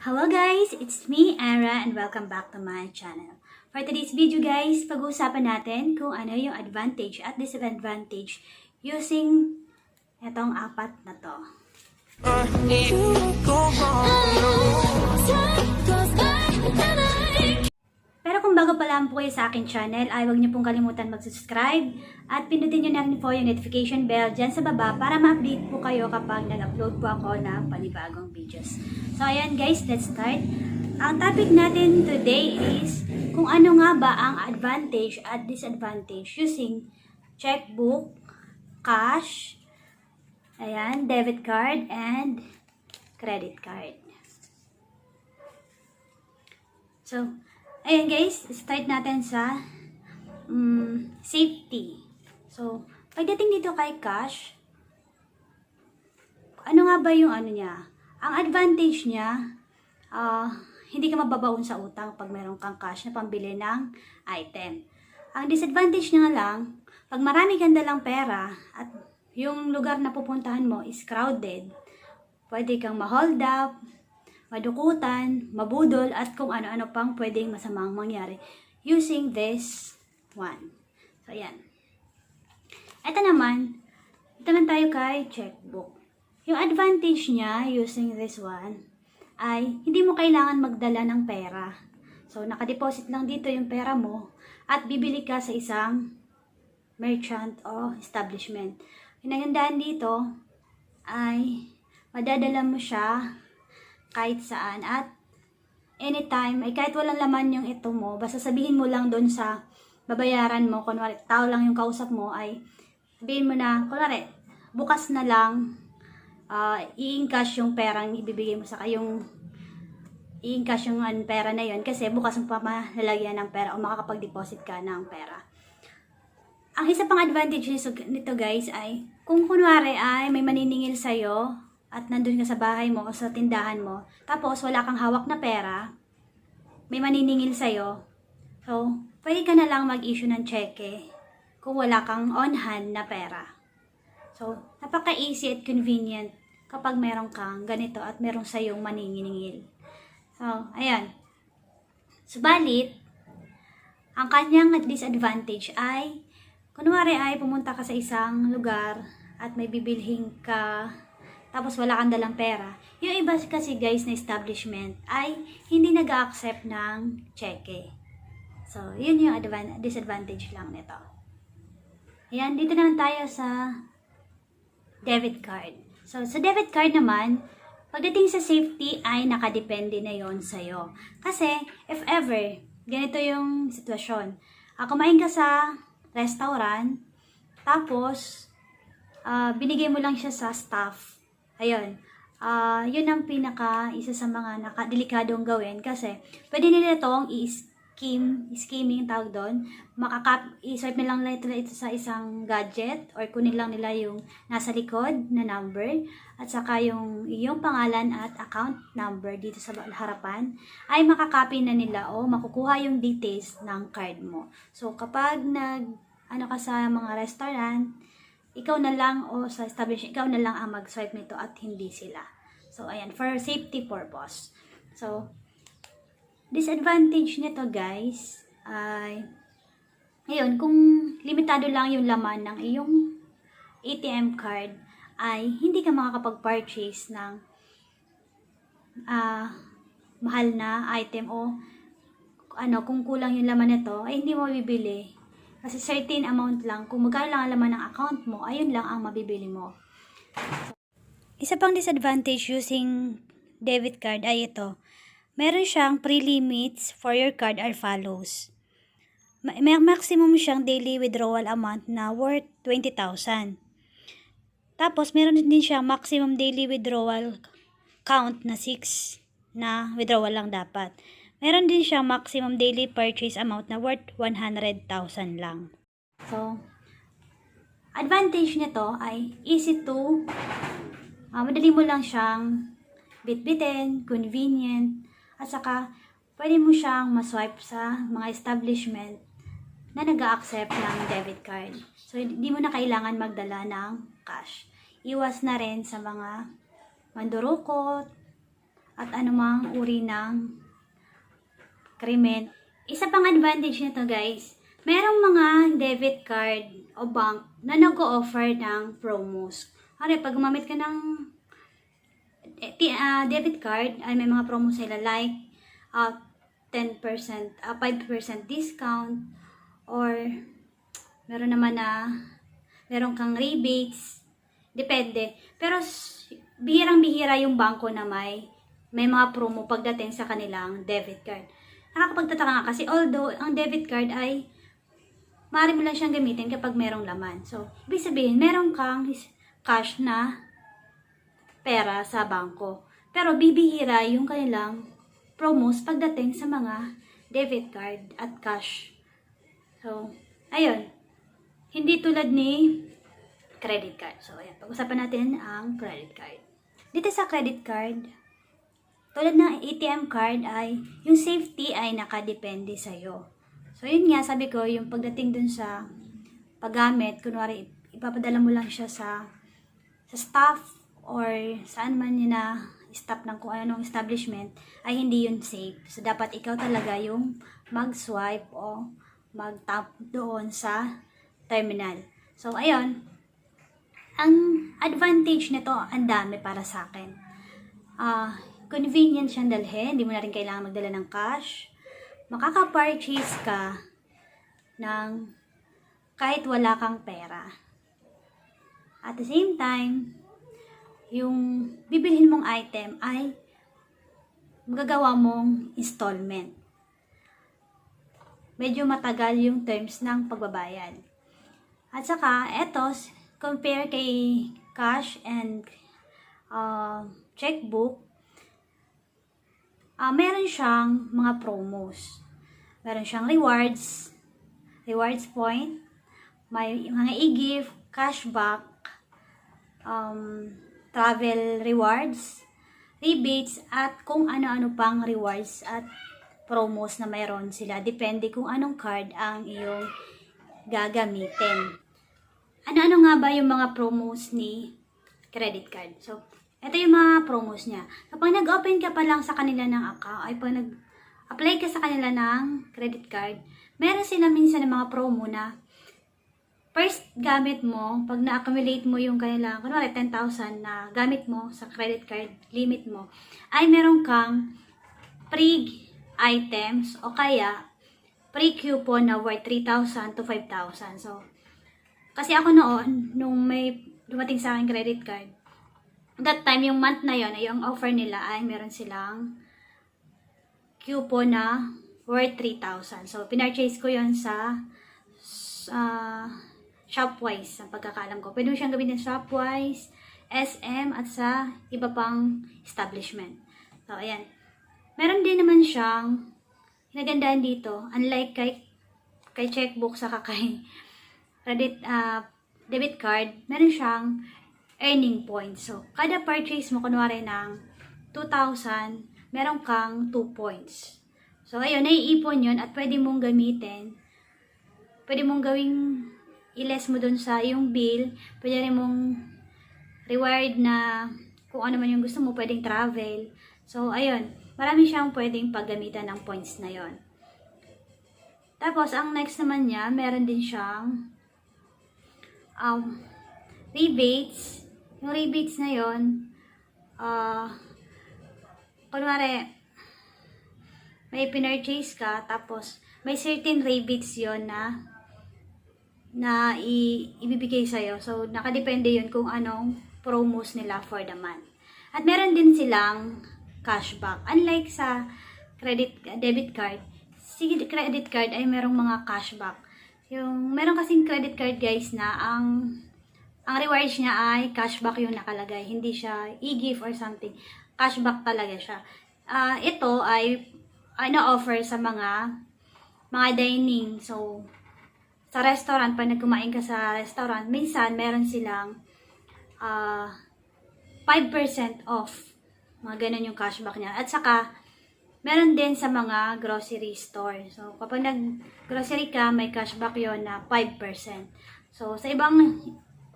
Hello guys, it's me, Ara, and welcome back to my channel. For today's video guys, pag-uusapan natin kung ano yung advantage at disadvantage using itong apat na to. Pero kung bago pa lang po kayo sa akin channel, ay huwag niyo pong kalimutan mag-subscribe at pindutin niyo na rin po yung notification bell dyan sa baba para ma-update po kayo kapag nag-upload po ako ng panibagong videos. So ayan guys, let's start. Ang topic natin today is kung ano nga ba ang advantage at disadvantage using checkbook, cash, ayan, debit card, and credit card. So, ayan guys, start natin sa safety. So, pagdating dito kay cash, ano nga ba yung ano niya? Ang advantage niya, hindi ka mababaon sa utang pag meron kang cash na pambili ng item. Ang disadvantage niya nga lang, pag marami kang dalang pera at yung lugar na pupuntahan mo is crowded, pwede kang ma-hold up, madukutan, mabudol, at kung ano-ano pang pwedeng masamang mangyari using this one. So, ayan. Ito naman tayo kay checkbook. Yung advantage niya using this one ay hindi mo kailangan magdala ng pera. So, nakadeposit lang dito yung pera mo at bibili ka sa isang merchant o establishment. Pinagandaan dito ay madadala mo siya kahit saan at anytime, ay kahit walang laman yung ito mo, basta sabihin mo lang doon sa babayaran mo, kunwari tao lang yung kausap mo, ay sabihin mo na, kunwari bukas na lang, i-encash yung perang ibibigay mo sa kayong i-encash yung pera na yon kasi bukas mo pa malalagyan ng pera o makakapag-deposit ka ng pera. Ang isa pang advantage nito guys ay kung kunwari ay may maniningil sa'yo at nandun ka sa bahay mo o sa tindahan mo, tapos wala kang hawak na pera, may maniningil sa'yo, so pwede ka na lang mag-issue ng cheque kung wala kang on-hand na pera. So, napaka-easy at convenient kapag meron kang ganito at meron sa'yong maniningil. So, ayan. Subalit, ang kanyang disadvantage ay, kunwari ay pumunta ka sa isang lugar at may bibilhin ka, tapos wala kang dalang pera. Yung iba kasi guys na establishment ay hindi nag-accept ng cheque. So, yun yung disadvantage lang nito. Ayan, dito naman tayo sa debit card. So, sa debit card naman, pagdating sa safety ay nakadepende na yon sa'yo. Kasi, if ever, ganito yung sitwasyon. Kumain ka sa restaurant, tapos, binigay mo lang siya sa staff. Ayun. Yun ang isa sa mga delikadong gawin kasi pwede nila itong scheming tawag doon. I-swipe nila lang ito sa isang gadget or kunin lang nila yung nasa likod na number at saka yung iyong pangalan at account number dito sa harapan ay makakopy na nila o makukuha yung details ng card mo. So kapag ka sa mga restaurant, ikaw na lang o sa establishment, ikaw na lang ang mag-swipe nito at hindi sila. So ayan, for safety purpose. So disadvantage nito guys ay ngayon kung limitado lang yung laman ng iyong ATM card ay hindi ka makakapag-purchase ng mahal na item o kung kulang yung laman nito ay hindi mo bibili kasi certain amount lang, kung magkano lang ang laman ng account mo, ayun lang ang mabibili mo. Isa pang disadvantage using debit card ay ito. Meron siyang pre-limits for your card are follows. May maximum siyang daily withdrawal amount na worth 20,000. Tapos, meron din siyang maximum daily withdrawal count na 6 na withdrawal lang dapat. Meron din siyang maximum daily purchase amount na worth 100,000 lang. So, advantage nito ay easy to, madali mo lang siyang bitbitin, convenient, at saka pwede mo siyang maswipe sa mga establishment na nag-a-accept ng debit card. So, hindi mo na kailangan magdala ng cash. Iwas na rin sa mga mandurukot, at anumang uri ng krimen. Isa pang advantage nito guys, merong mga debit card o bank na nag-o-offer ng promos. Pag gumamit ka ng debit card, ay may mga promo sila like 10%, 5% discount, or meron naman na meron kang rebates, depende. Pero bihirang-bihira yung bangko na may mga promo pagdating sa kanilang debit card. Nakakapagtataka nga kasi although ang debit card ay maaari mo lang siyang gamitin kapag merong laman. So, ibig sabihin, meron kang cash na pera sa bangko. Pero bibihira yung kanilang promos pagdating sa mga debit card at cash. So, ayun. Hindi tulad ni credit card. So, ayan. Pag-usapan natin ang credit card. Dito sa credit card, tulad ng ATM card ay yung safety ay nakadepende sa'yo. So, yun nga, sabi ko, yung pagdating dun sa paggamit, kunwari, ipapadala mo lang siya sa staff or saan man yun na staff ng kung anong establishment, ay hindi yun safe. So, dapat ikaw talaga yung mag-swipe o mag-tap doon sa terminal. So, ayun. Ang advantage nito, ang dami para sa akin. Convenient siyang dalhin. Hindi mo na rin kailangan magdala ng cash. Makaka-purchase ka ng kahit wala kang pera. At the same time, yung bibilhin mong item ay magagawa mong installment. Medyo matagal yung terms ng pagbabayad. At saka, eto, compare kay cash and checkbook, meron siyang mga promos. Meron siyang rewards point, may mga e-gift, cashback, travel rewards, rebates, at kung ano-ano pang rewards at promos na mayroon sila. Depende kung anong card ang iyong gagamitin. Ano-ano nga ba yung mga promos ni credit card? So, ito yung mga promos niya. Kapag nag-open ka pa lang sa kanila ng account, ay pag nag-apply ka sa kanila ng credit card, meron sila minsan ng mga promo na first gamit mo, pag na-accumulate mo yung kanila, kunwari 10,000 na gamit mo sa credit card limit mo, ay meron kang free items o kaya free coupon na worth 3,000 to 5,000. So, kasi ako noon, nung may dumating sa akin credit card, that time, yung month na yon, ay yung offer nila ay meron silang coupon na worth 3,000. So, pinurchase ko yon sa Shopwise, ang pagkakalam ko. Pwede mo siyang gamitin sa Shopwise, SM, at sa iba pang establishment. So, ayan. Meron din naman siyang nagandahan dito, unlike kay checkbook sa kay credit, debit card, meron siyang earning points. So, kada purchase mo, kunwari ng 2,000, meron kang 2 points. So, ayun, naiipon yun at pwede mong gamitin. Pwede mong gawing i-less mo dun sa yung bill. Pwede rin mong reward na kung ano man yung gusto mo, pwedeng travel. So, ayun, marami siyang pwedeng paggamitan ng points na yon. Tapos, ang next naman niya, meron din siyang rebates. Yung rebates na yun, kunwari, may pinurchase ka, tapos may certain rebates yon na ibibigay sa'yo. So, nakadepende yun kung anong promos nila for the month. At meron din silang cashback. Unlike sa debit card, si credit card ay merong mga cashback. Meron kasing credit card guys na ang rewards niya ay cashback yung nakalagay. Hindi siya e-gift or something. Cashback talaga siya. Ito ay na-offer sa mga dining. So, sa restaurant, pag nagkumain ka sa restaurant, minsan meron silang 5% off. Mga ganun yung cashback niya. At saka, meron din sa mga grocery store. So, kapag nag-grocery ka, may cashback yon na 5%. So, sa ibang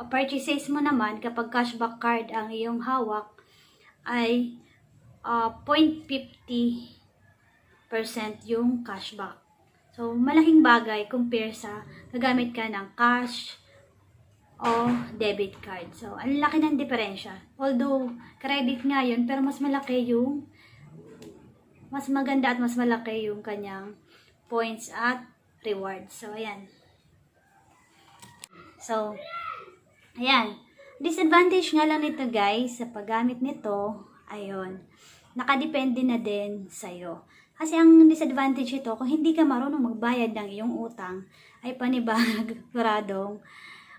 purchases mo naman, kapag cashback card ang iyong hawak, ay 0.50% yung cashback. So, malaking bagay compare sa gagamit ka ng cash o debit card. So, ang laki ng diferensya. Although, credit nga yun, pero mas maganda at mas malaki yung kanyang points at rewards. So, ayan. So, ayan. Disadvantage nga lang nito guys, sa paggamit nito, ayun, nakadepende na din sa'yo. Kasi ang disadvantage ito, kung hindi ka marunong magbayad ng iyong utang, ay paniguradong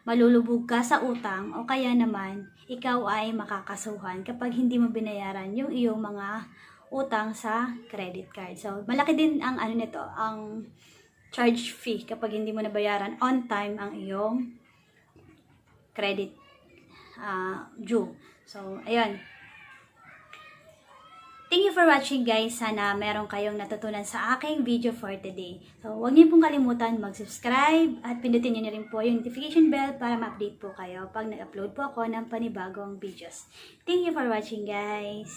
malulubog ka sa utang o kaya naman, ikaw ay makakasuhan kapag hindi mo binayaran yung iyong mga utang sa credit card. So, malaki din ang nito, ang charge fee kapag hindi mo nabayaran on time ang iyong credit due. So, ayun. Thank you for watching guys. Sana meron kayong natutunan sa aking video for today. So, huwag niyo pong kalimutan mag-subscribe at pindutin niyo na rin po yung notification bell para ma-update po kayo pag nag-upload po ako ng panibagong videos. Thank you for watching guys.